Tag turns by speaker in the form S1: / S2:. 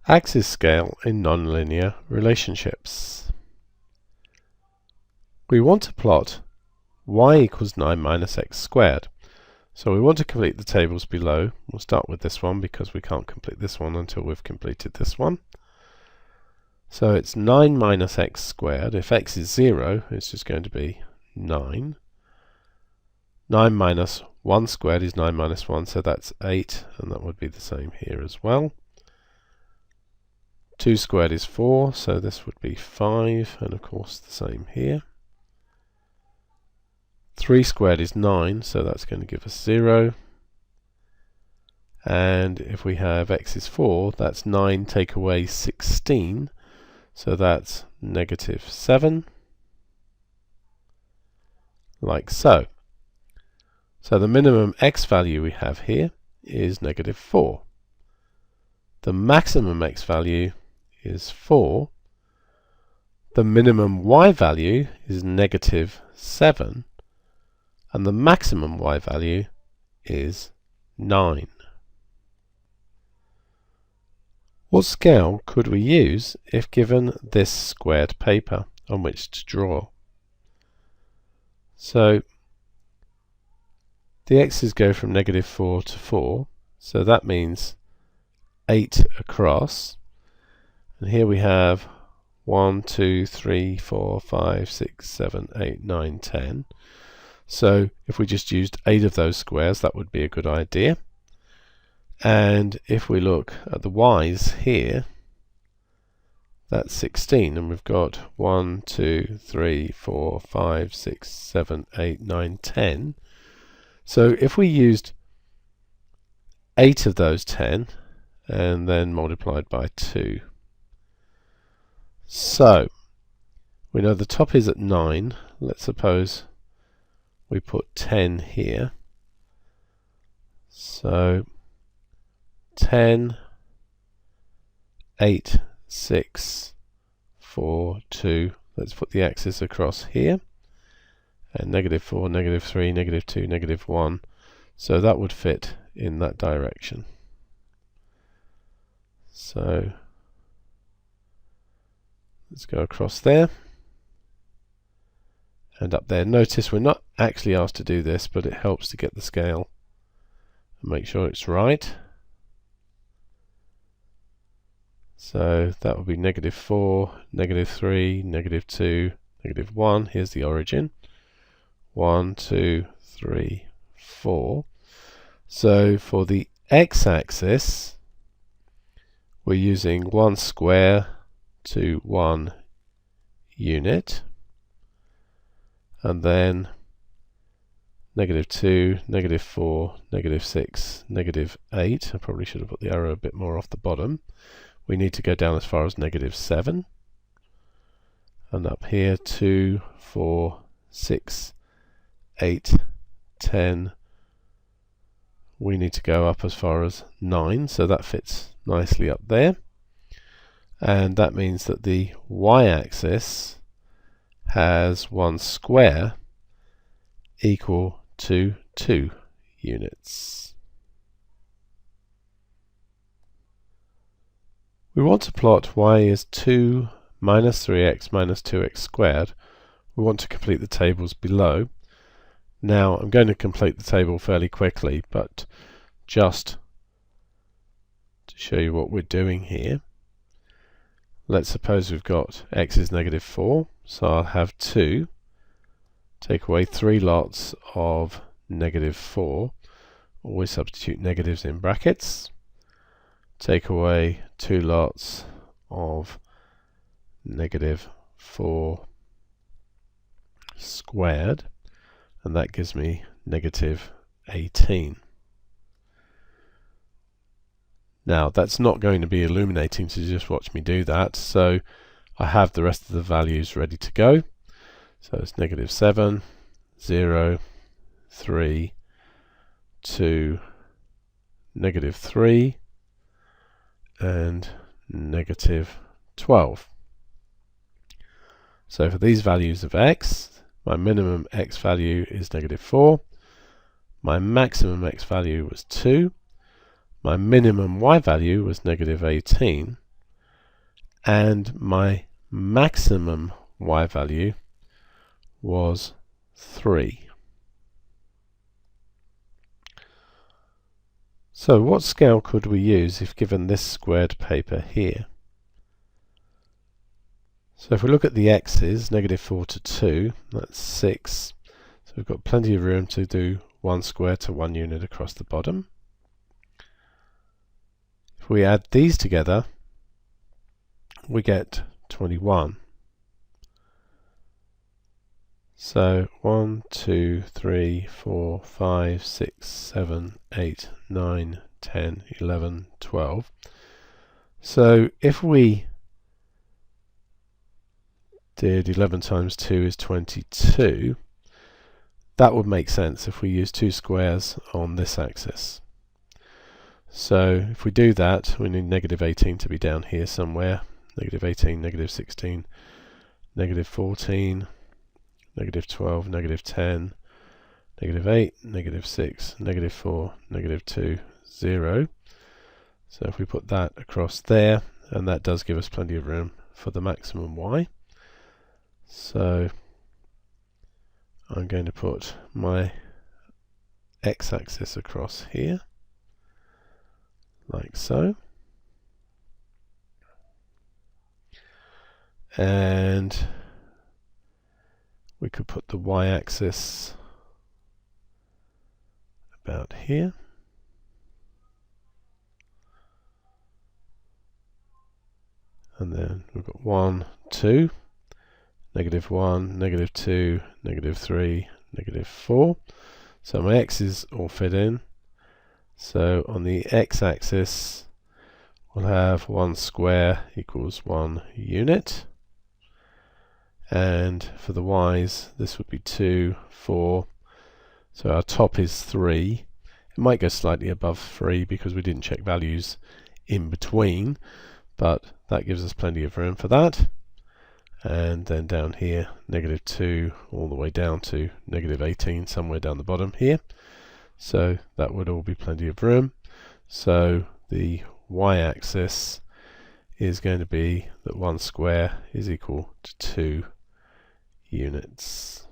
S1: Axis scale in nonlinear relationships. We want to plot y equals 9 minus x squared. So we want to complete the tables below. We'll start with this one because we can't complete this one until we've completed this one. So it's 9 minus x squared. If x is 0, it's just going to be 9. 9 minus 1 squared is 9 minus 1, so that's 8, and that would be the same here as well. 2 squared is 4, so this would be 5, and of course the same here. 3 squared is 9, so that's going to give us 0. And if we have x is 4, that's 9 take away 16, so that's negative 7, like so. So the minimum x value we have here is negative 4. The maximum x value is 4. The minimum y value is negative 7. And the maximum y value is 9. What scale could we use if given this squared paper on which to draw? So the x's go from negative 4 to 4, so that means 8 across. And here we have 1, 2, 3, 4, 5, 6, 7, 8, 9, 10. So if we just used 8 of those squares, that would be a good idea. And if we look at the y's here, that's 16, and we've got 1, 2, 3, 4, 5, 6, 7, 8, 9, 10. So if we used 8 of those 10 and then multiplied by 2. So we know the top is at 9. Let's suppose we put 10 here. So 10, 8, 6, 4, 2. Let's put the axis across here. And negative 4, negative 3, negative 2, negative 1. So that would fit in that direction. So let's go across there and up there. Notice we're not actually asked to do this, but it helps to get the scale and make sure it's right. So that would be negative 4, negative 3, negative 2, negative 1. Here's the origin. 1, 2, 3, 4. So for the x-axis, we're using 1 square to 1 unit, and then negative 2, negative 4, negative 6, negative 8. I probably should have put the arrow a bit more off the bottom. We need to go down as far as negative 7, and up here 2, 4, 6, 8, 10. We need to go up as far as 9, so that fits nicely up there. And that means that the y-axis has 1 square equal to 2 units. We want to plot y is 2 minus 3x minus 2x squared. We want to complete the tables below. Now I'm going to complete the table fairly quickly, but just to show you what we're doing here. Let's suppose we've got x is negative 4, so I'll have 2. Take away 3 lots of negative 4. Always substitute negatives in brackets. Take away 2 lots of negative 4 squared, and that gives me negative 18. Now that's not going to be illuminating to just watch me do that, so I have the rest of the values ready to go. So it's negative 7, 0, 3, 2, negative 3, and negative 12. So for these values of x, my minimum x value is negative 4, my maximum x value was 2, my minimum y value was negative 18, and my maximum y value was 3. So what scale could we use if given this squared paper here? So if we look at the x's, -4 to 2, that's 6. So we've got plenty of room to do 1 square to 1 unit across the bottom. If we add these together, we get 21. So 1, 2, 3, 4, 5, 6, 7, 8, 9, 10, 11, 12. So if we did 11 times 2 is 22, that would make sense if we use 2 squares on this axis. So if we do that, we need -18 to be down here somewhere. -18, -16, -14, -12, -10, -8, -6, -4, -2, 0. So if we put that across there, and that does give us plenty of room for the maximum y. So I'm going to put my x-axis across here, like so. And we could put the y-axis about here. And then we've got 1, 2, -1, -2, -3, -4. So my x's all fit in. So on the x-axis, we'll have 1 square equals 1 unit. And for the y's, this would be 2, 4. So our top is 3. It might go slightly above 3 because we didn't check values in between, but that gives us plenty of room for that. And then down here, -2 all the way down to -18, somewhere down the bottom here. So that would all be plenty of room. So the y-axis is going to be that 1 square is equal to 2 units.